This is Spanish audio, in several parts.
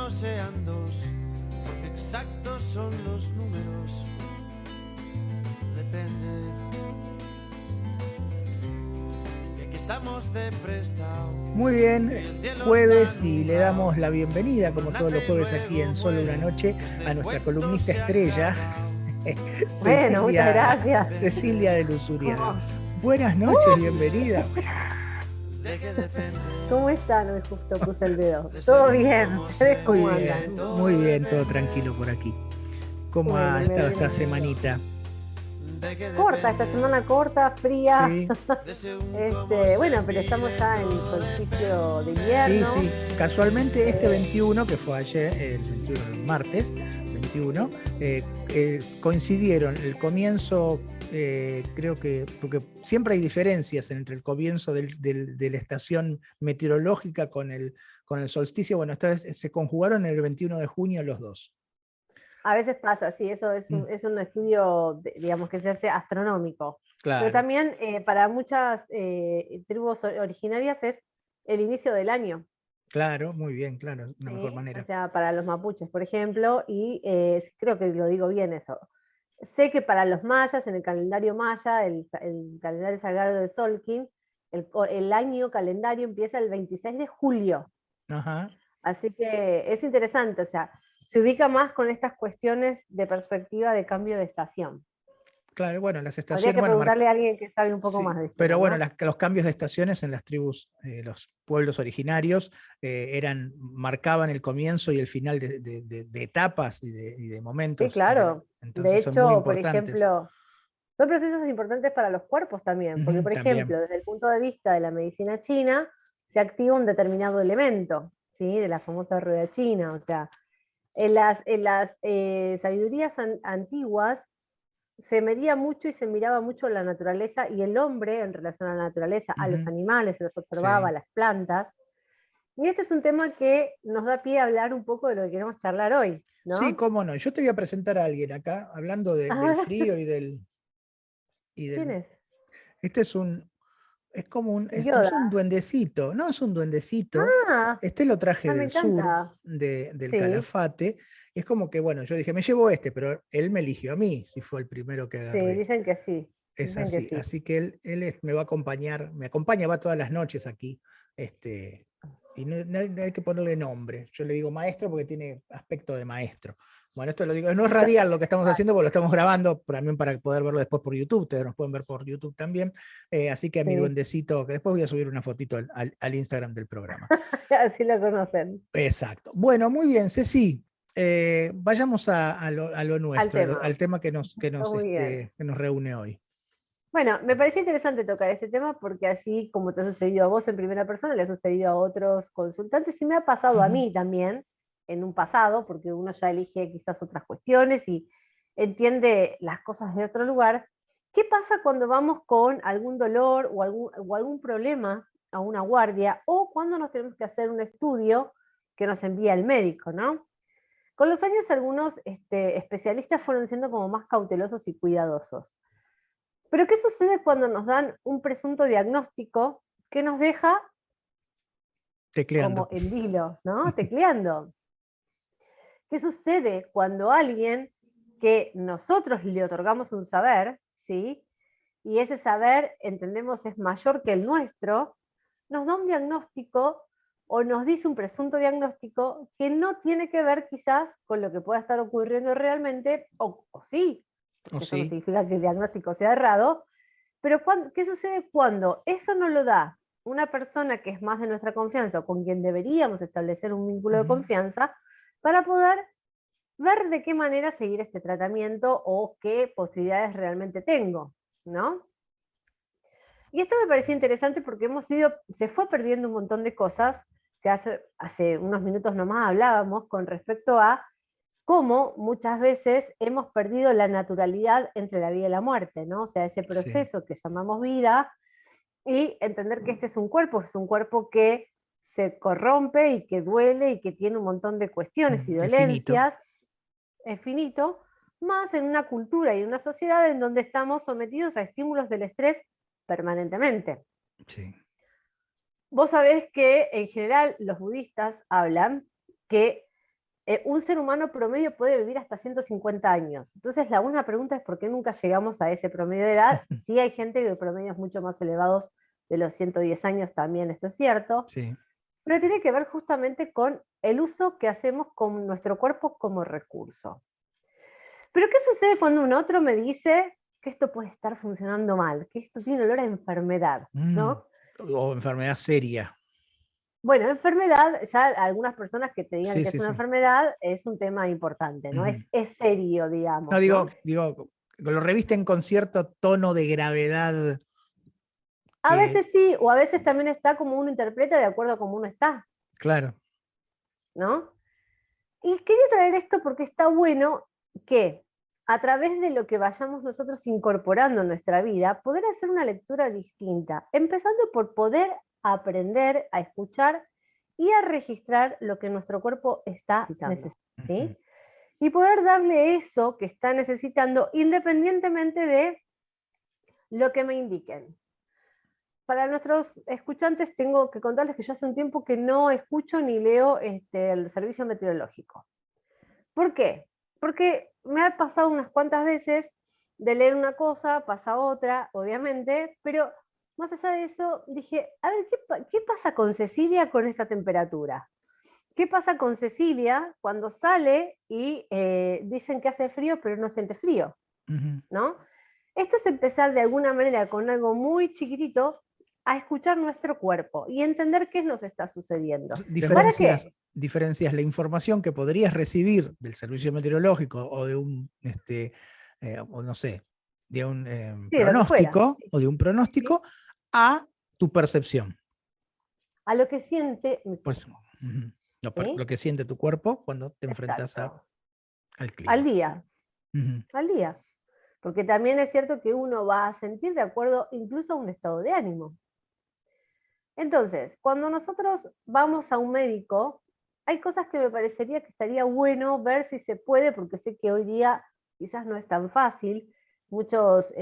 no sean dos, porque exactos son los números. Depende. Y aquí estamos de prestado. Muy bien, jueves, y le damos la bienvenida, como todos los jueves aquí en Solo una Noche, a nuestra columnista estrella, Bueno, muchas gracias. Cecilia de Luzuria. ¿Cómo? Buenas noches, bienvenida. ¿Cómo están? Hoy justo puse el dedo. ¿Todo bien? ¿Ustedes cómo andan? Muy bien, todo tranquilo por aquí. ¿Cómo ha estado esta semanita? Corta, esta semana corta, fría. Sí. Bueno, pero estamos ya en el solsticio de invierno. Sí. Casualmente este 21, que fue ayer, el 21, el martes 21, coincidieron el comienzo, creo que, porque siempre hay diferencias entre el comienzo de la estación meteorológica con el solsticio. Bueno, esta vez se conjugaron el 21 de junio los dos. A veces pasa, sí, eso es un estudio, digamos, que se hace astronómico. Claro. Pero también para muchas tribus originarias es el inicio del año. Claro, muy bien, claro, una mejor manera. O sea, para los mapuches, por ejemplo, y creo que lo digo bien eso. Sé que para los mayas, en el calendario maya, el calendario sagrado de Solkin, el año calendario empieza el 26 de julio. Ajá. Así que es interesante, o sea, se ubica más con estas cuestiones de perspectiva de cambio de estación. Claro, bueno, las estaciones... Habría que preguntarle a alguien que sabe un poco más de esto. Pero bueno, ¿no? los cambios de estaciones en las tribus, los pueblos originarios, marcaban el comienzo y el final de etapas y de momentos. Sí, claro. Entonces de hecho, son muy por ejemplo, son procesos importantes para los cuerpos también, porque, por ejemplo, desde el punto de vista de la medicina china, se activa un determinado elemento, ¿sí? De la famosa rueda china. O sea, en las sabidurías antiguas se medía mucho y se miraba mucho la naturaleza y el hombre en relación a la naturaleza, a los animales, se los observaba, a las plantas. Y este es un tema que nos da pie a hablar un poco de lo que queremos charlar hoy, ¿no? Sí, cómo no. Yo te voy a presentar a alguien acá, hablando del frío y del... ¿Quién es? Este es un... Es como un duendecito, no es un duendecito. Ah, este lo traje del sur, del Calafate. Es como que, bueno, yo dije, me llevo pero él me eligió a mí, si fue el primero que agarré. Sí, dicen que sí. Es así, así que él me va a acompañar, va todas las noches aquí. Y no hay que ponerle nombre. Yo le digo maestro porque tiene aspecto de maestro. Bueno, esto lo digo, no es radial lo que estamos haciendo, porque lo estamos grabando también para poder verlo después por YouTube. Ustedes nos pueden ver por YouTube también. Así que a mi duendecito, que después voy a subir una fotito al Instagram del programa. Así lo conocen. Exacto. Bueno, muy bien, Ceci. Vayamos a lo nuestro, al tema que nos reúne hoy. Bueno, me parece interesante tocar este tema porque así como te ha sucedido a vos en primera persona, le ha sucedido a otros consultantes y me ha pasado a mí también en un pasado, porque uno ya elige quizás otras cuestiones y entiende las cosas de otro lugar. ¿Qué pasa cuando vamos con algún dolor o algún problema a una guardia o cuando nos tenemos que hacer un estudio que nos envía el médico, ¿no? Con los años algunos especialistas fueron siendo como más cautelosos y cuidadosos. Pero ¿qué sucede cuando nos dan un presunto diagnóstico que nos deja tecleando, como en vilo, ¿no? Tecleando? ¿Qué sucede cuando alguien que nosotros le otorgamos un saber, ¿sí? Y ese saber, entendemos, es mayor que el nuestro, nos da un diagnóstico o nos dice un presunto diagnóstico que no tiene que ver quizás con lo que pueda estar ocurriendo realmente, o sí, porque eso no significa que el diagnóstico sea errado, pero ¿qué sucede cuando eso no lo da una persona que es más de nuestra confianza o con quien deberíamos establecer un vínculo de confianza para poder ver de qué manera seguir este tratamiento o qué posibilidades realmente tengo, ¿no? Y esto me pareció interesante porque se fue perdiendo un montón de cosas que hace unos minutos nomás hablábamos con respecto a cómo muchas veces hemos perdido la naturalidad entre la vida y la muerte, ¿no? O sea, ese proceso que llamamos vida, y entender que este es un cuerpo que se corrompe y que duele y que tiene un montón de cuestiones y dolencias, es finito, más en una cultura y una sociedad en donde estamos sometidos a estímulos del estrés permanentemente. Sí. Vos sabés que en general los budistas hablan que un ser humano promedio puede vivir hasta 150 años. Entonces la una pregunta es por qué nunca llegamos a ese promedio de edad. Sí hay gente que promedios mucho más elevados de los 110 años también, esto es cierto, Sí. pero tiene que ver justamente con el uso que hacemos con nuestro cuerpo como recurso. Pero ¿qué sucede cuando un otro me dice que esto puede estar funcionando mal, que esto tiene olor a enfermedad, ¿no? O enfermedad seria. Bueno, enfermedad, ya algunas personas que te digan Sí, que es sí, una sí. enfermedad es un tema importante, ¿no? Ujú. Es serio, No, digamos, digo, ¿no? lo revisten con cierto tono de gravedad A que, veces sí, o a veces también está como uno interpreta de acuerdo a cómo uno está, claro. ¿no? Y quería traer esto porque está bueno que a través de lo que vayamos nosotros incorporando en nuestra vida, poder hacer una lectura distinta, empezando por poder aprender a escuchar y a registrar lo que nuestro cuerpo está necesitando, ¿sí? Y poder darle eso que está necesitando independientemente de lo que me indiquen. Para nuestros escuchantes tengo que contarles que yo hace un tiempo que no escucho ni leo el servicio meteorológico. ¿Por qué? Porque me ha pasado unas cuantas veces de leer una cosa, pasa otra, obviamente, pero más allá de eso dije, a ver, ¿qué pasa con Cecilia con esta temperatura? ¿Qué pasa con Cecilia cuando sale y dicen que hace frío pero no siente frío? ¿No? Esto es empezar de alguna manera con algo muy chiquitito a escuchar nuestro cuerpo y entender qué nos está sucediendo. ¿Para qué? Diferencias la información que podrías recibir del servicio meteorológico o de un, o no sé, de un Sí, de lo que fuera. pronóstico ¿Sí? a tu percepción. A lo que siente mi Pues, cuerpo. lo ¿Sí? que siente tu cuerpo cuando te enfrentas Exacto. al Al clima. día. Al día. Porque también es cierto que uno va a sentir de acuerdo incluso a un estado de ánimo. Entonces, cuando nosotros vamos a un médico, hay cosas que me parecería que estaría bueno ver si se puede, porque sé que hoy día quizás no es tan fácil. Muchas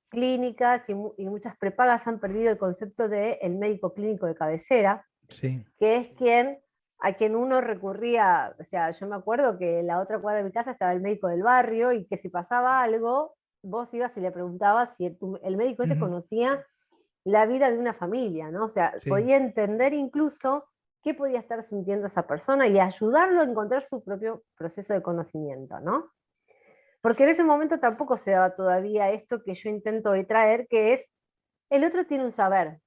clínicas y muchas prepagas han perdido el concepto del médico clínico de cabecera, Sí. que es a quien uno recurría. O sea, yo me acuerdo que en la otra cuadra de mi casa estaba el médico del barrio y que si pasaba algo, vos ibas y le preguntabas si el médico ese conocía la vida de una familia, ¿no? O sea, Sí. podía entender incluso qué podía estar sintiendo esa persona y ayudarlo a encontrar su propio proceso de conocimiento, ¿no? Porque en ese momento tampoco se daba todavía esto que yo intento hoy traer, que es, el otro tiene un saber,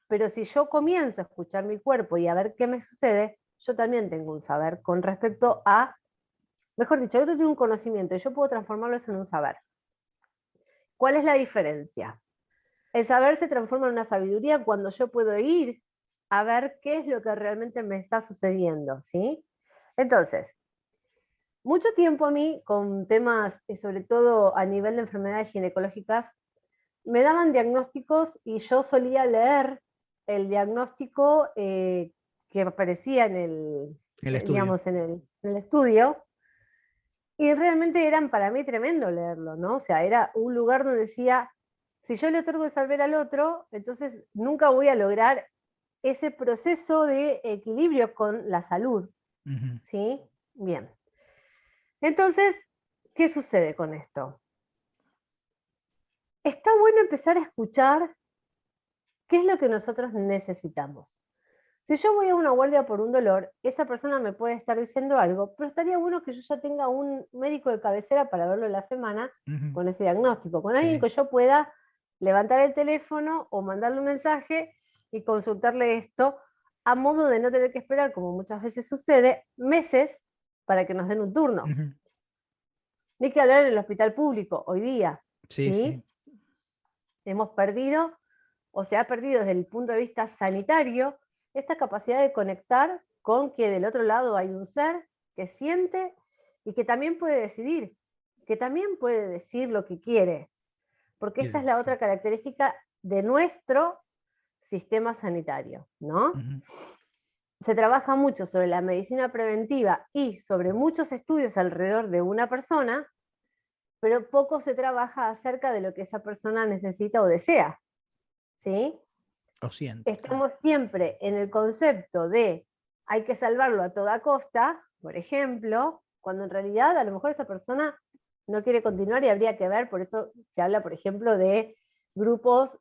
pero si yo comienzo a escuchar mi cuerpo y a ver qué me sucede, yo también tengo un saber con respecto a, mejor dicho, el otro tiene un conocimiento y yo puedo transformarlo en un saber. ¿Cuál es la diferencia? El saber se transforma en una sabiduría cuando yo puedo ir a ver qué es lo que realmente me está sucediendo, ¿sí? Entonces, mucho tiempo a mí, con temas, sobre todo a nivel de enfermedades ginecológicas, me daban diagnósticos y yo solía leer el diagnóstico que aparecía en El estudio. digamos, en el estudio, y realmente eran para mí tremendo leerlo, ¿no? O sea, era un lugar donde decía, si yo le otorgo el saber al otro, entonces nunca voy a lograr ese proceso de equilibrio con la salud, ¿sí? Bien. Entonces, ¿qué sucede con esto? Está bueno empezar a escuchar qué es lo que nosotros necesitamos. Si yo voy a una guardia por un dolor, esa persona me puede estar diciendo algo, pero estaría bueno que yo ya tenga un médico de cabecera para verlo en la semana con ese diagnóstico, con alguien que yo pueda levantar el teléfono o mandarle un mensaje y consultarle esto, a modo de no tener que esperar, como muchas veces sucede, meses para que nos den un turno. Ni que hablar en el hospital público hoy día. ¿Sí? Hemos perdido, o se ha perdido desde el punto de vista sanitario, esta capacidad de conectar con que del otro lado hay un ser que siente y que también puede decidir, que también puede decir lo que quiere, porque esta es la otra característica de nuestro sistema sanitario, ¿no? Se trabaja mucho sobre la medicina preventiva y sobre muchos estudios alrededor de una persona, pero poco se trabaja acerca de lo que esa persona necesita o desea, ¿sí? O siente. Estamos siempre en el concepto de hay que salvarlo a toda costa, por ejemplo, cuando en realidad a lo mejor esa persona no quiere continuar y habría que ver, por eso se habla, por ejemplo, de grupos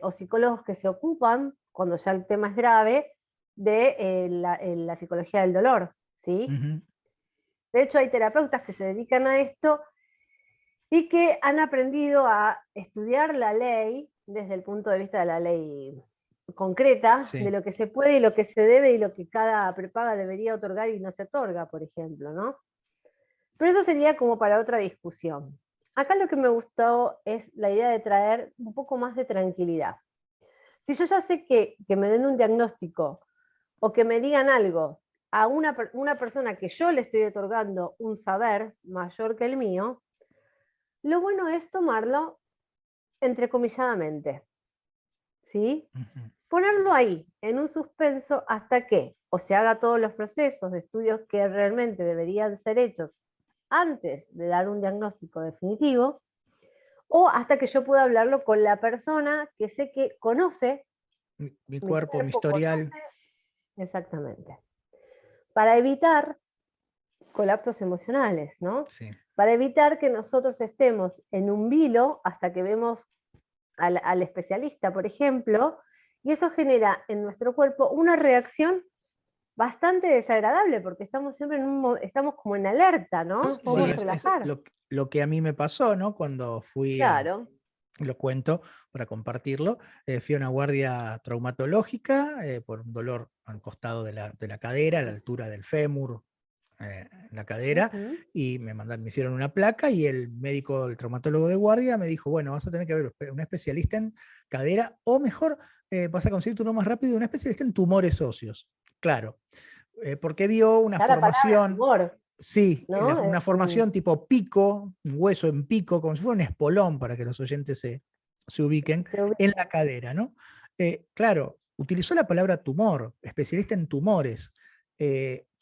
o psicólogos que se ocupan, cuando ya el tema es grave, de la psicología del dolor, ¿sí? Ujú. De hecho, hay terapeutas que se dedican a esto y que han aprendido a estudiar la ley desde el punto de vista de la ley concreta, Sí. de lo que se puede y lo que se debe y lo que cada prepaga debería otorgar y no se otorga, por ejemplo, ¿no? Pero eso sería como para otra discusión. Acá lo que me gustó es la idea de traer un poco más de tranquilidad. Si yo ya sé que me den un diagnóstico o que me digan algo a una persona que yo le estoy otorgando un saber mayor que el mío, lo bueno es tomarlo entrecomilladamente, ¿sí? Ujú. Ponerlo ahí, en un suspenso, hasta que o se haga todos los procesos de estudios que realmente deberían ser hechos antes de dar un diagnóstico definitivo, o hasta que yo pueda hablarlo con la persona que sé que conoce Mi mi cuerpo, mi cuerpo, historial. conoce exactamente, para evitar colapsos emocionales, ¿no? Sí. Para evitar que nosotros estemos en un vilo hasta que vemos al especialista, por ejemplo, y eso genera en nuestro cuerpo una reacción bastante desagradable, porque estamos siempre estamos como en alerta, ¿no? No Sí, podemos es relajar. lo que a mí me pasó, ¿no? Cuando fui Claro. lo cuento para compartirlo, fui a una guardia traumatológica por un dolor al costado de la cadera, a la altura del fémur, en la cadera, Ujú. y me hicieron una placa y el médico, el traumatólogo de guardia me dijo, bueno, vas a tener que ver un especialista en cadera, o mejor, vas a conseguir uno más rápido, un especialista en tumores óseos. Claro, porque vio una Ya la palabra formación. tumor, Sí, ¿no? una Es un... formación tipo pico, un hueso en pico, como si fuera un espolón, para que los oyentes se ubiquen, se en ubica. la cadera, ¿no? Claro, utilizó la palabra tumor, especialista en tumores,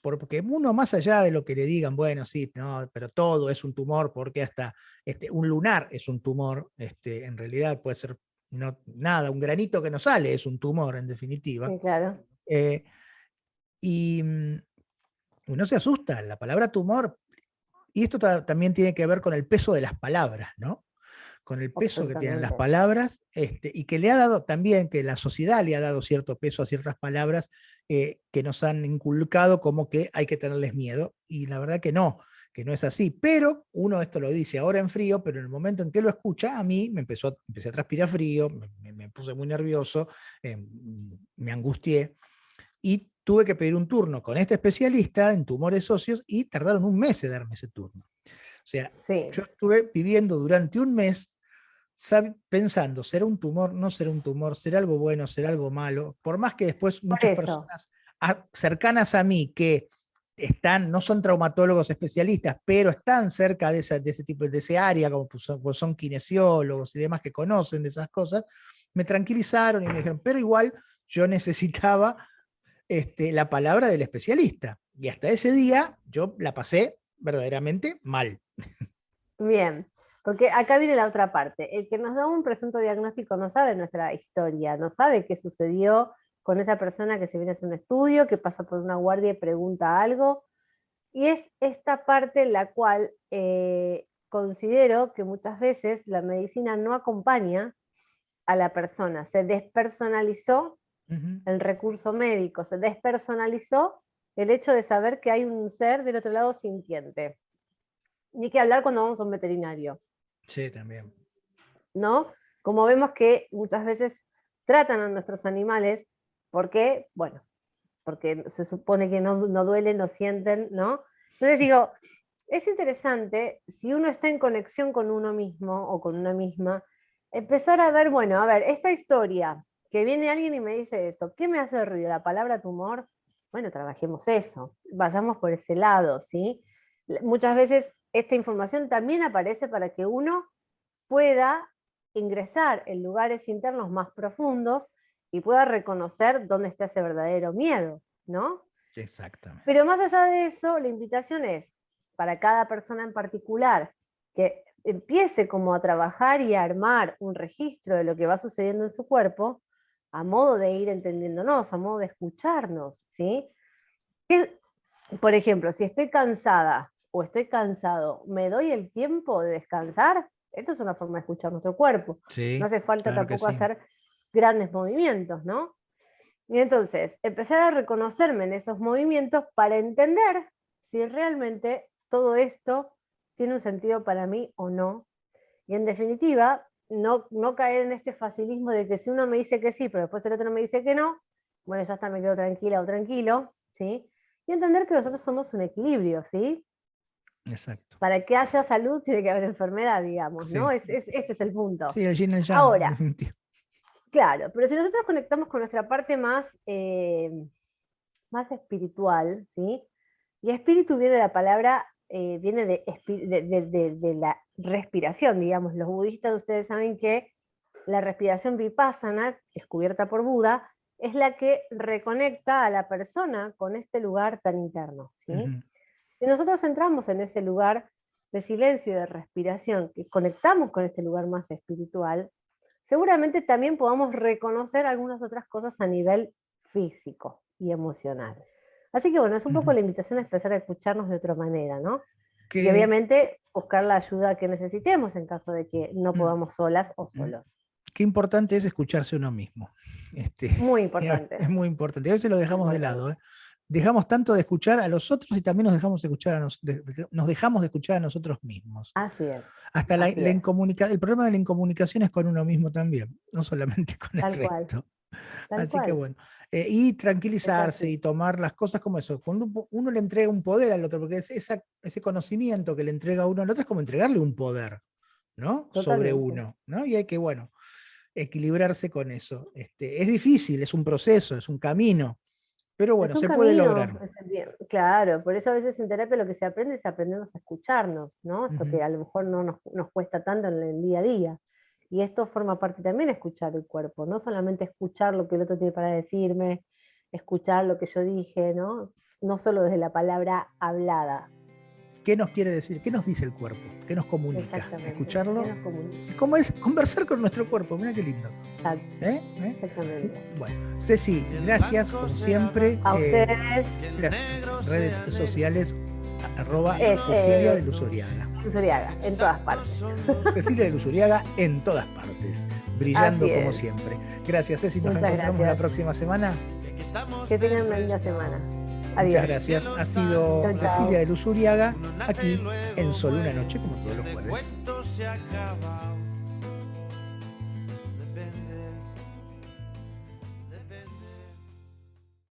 porque uno, más allá de lo que le digan, bueno, sí, no, pero todo es un tumor, porque hasta un lunar es un tumor, en realidad puede ser nada, un granito que no sale es un tumor, en definitiva. Sí, claro. Eh, y uno se asusta, la palabra tumor. Y esto también tiene que ver con el peso de las palabras, ¿no? Con el peso que tienen las Absolutamente. palabras, y que le ha dado también, que la sociedad le ha dado cierto peso a ciertas palabras que nos han inculcado como que hay que tenerles miedo, y la verdad que no es así. Pero uno esto lo dice ahora en frío, pero en el momento en que lo escucha, a mí empecé a transpirar frío, me puse muy nervioso, me angustié, y tuve que pedir un turno con este especialista en tumores óseos y tardaron un mes en darme ese turno. O sea, Sí, yo estuve viviendo durante un mes pensando, ¿será un tumor? ¿No será un tumor? ¿Será algo bueno? ¿Será algo malo? Por más que después por muchas eso. personas cercanas a mí que no son traumatólogos especialistas, pero están cerca de ese tipo, de ese área, como pues son kinesiólogos y demás que conocen de esas cosas, me tranquilizaron y me dijeron, pero igual yo necesitaba la palabra del especialista. Y hasta ese día yo la pasé verdaderamente mal. Bien, porque acá viene la otra parte. El que nos da un presunto diagnóstico no sabe nuestra historia, no sabe qué sucedió con esa persona que se viene a hacer un estudio, que pasa por una guardia y pregunta algo. Y es esta parte en la cual considero que muchas veces la medicina no acompaña a la persona. Se despersonalizó Uh -huh. el recurso médico, se despersonalizó el hecho de saber que hay un ser del otro lado sintiente. Ni que hablar cuando vamos a un veterinario, Sí, también. ¿no? Como vemos que muchas veces tratan a nuestros animales porque, bueno, porque se supone que no duelen, no sienten, ¿no? Entonces digo, es interesante, si uno está en conexión con uno mismo o con una misma, empezar a ver, bueno, a ver, esta historia, que viene alguien y me dice eso, ¿qué me hace ruido? ¿La palabra tumor? Bueno, trabajemos eso, vayamos por ese lado, ¿sí? Muchas veces esta información también aparece para que uno pueda ingresar en lugares internos más profundos y pueda reconocer dónde está ese verdadero miedo, ¿no? Pero Exactamente. más allá de eso, la invitación es para cada persona en particular que empiece como a trabajar y a armar un registro de lo que va sucediendo en su cuerpo, a modo de ir entendiéndonos, a modo de escucharnos, ¿sí? Por ejemplo, si estoy cansada o estoy cansado, ¿me doy el tiempo de descansar? Esto es una forma de escuchar nuestro cuerpo. Sí, No hace falta claro que tampoco sí. hacer grandes movimientos, ¿no? Y entonces, empezar a reconocerme en esos movimientos para entender si realmente todo esto tiene un sentido para mí o no. Y en definitiva, no caer en este facilismo de que si uno me dice que sí, pero después el otro me dice que no, bueno, ya está, me quedo tranquila o tranquilo, ¿sí? Y entender que nosotros somos un equilibrio, ¿sí? Exacto. Para que haya salud tiene que haber enfermedad, digamos, Sí. ¿no? Este es el punto. Sí, el yin y el yang, Ahora, definitivo. claro, pero si nosotros conectamos con nuestra parte más espiritual, ¿sí? Y espíritu viene de la palabra, viene de la respiración, digamos. Los budistas, ustedes saben que la respiración vipassana, descubierta por Buda, es la que reconecta a la persona con este lugar tan interno, ¿sí? Ujú. Si nosotros entramos en ese lugar de silencio y de respiración, que conectamos con este lugar más espiritual, seguramente también podamos reconocer algunas otras cosas a nivel físico y emocional. Así que bueno, es un poco Ujú. la invitación a empezar a escucharnos de otra manera, ¿no? Y Que, obviamente buscar la ayuda que necesitemos en caso de que no mm, podamos solas o mm, solos. qué importante es escucharse uno mismo. Muy importante. Es muy importante. A veces lo Muy dejamos de importante. lado, ¿eh? Dejamos tanto de escuchar a los otros y también nos dejamos de escuchar nos dejamos de escuchar a nosotros mismos. Así es. Hasta Así es. el problema de la incomunicación es con uno mismo también, no solamente con el Tal cual. resto. Tal Así que cual. bueno, y Es tranquilizarse así. y tomar las cosas como eso. Cuando uno le entrega un poder al otro, porque ese conocimiento que le entrega uno al otro es como entregarle un poder, ¿no? Sobre Totalmente. uno, ¿no? Y hay que, bueno, equilibrarse con eso. Es difícil, es un proceso, es un camino, pero bueno, Es un se puede camino, lograr. claro, por eso a veces en terapia lo que se aprende es aprendernos a escucharnos, ¿no? Esto Ujú. que a lo mejor no nos cuesta tanto en el día a día. Y esto forma parte también de escuchar el cuerpo, no solamente escuchar lo que el otro tiene para decirme, escuchar lo que yo dije, ¿no? No solo desde la palabra hablada. ¿Qué nos quiere decir? ¿Qué nos dice el cuerpo? ¿Qué nos comunica? Exactamente. Escucharlo. ¿Qué nos comunica? ¿Cómo es conversar con nuestro cuerpo? Mira qué lindo. Exacto. ¿Eh? Exactamente. Bueno, Ceci, gracias como siempre. A ustedes, Las redes sociales @Cecilia de Luzuriaga. Luzuriaga, en todas partes. Cecilia de Luzuriaga en todas partes, brillando Así como es. siempre. Gracias, Ceci. Nos Muchas reencontramos gracias. la próxima semana. Que tengan una linda semana. Adiós. Muchas gracias. Ha sido Chau, chau. Cecilia de Luzuriaga aquí en Solo una Noche, como todos los jueves. Cuento se acaba.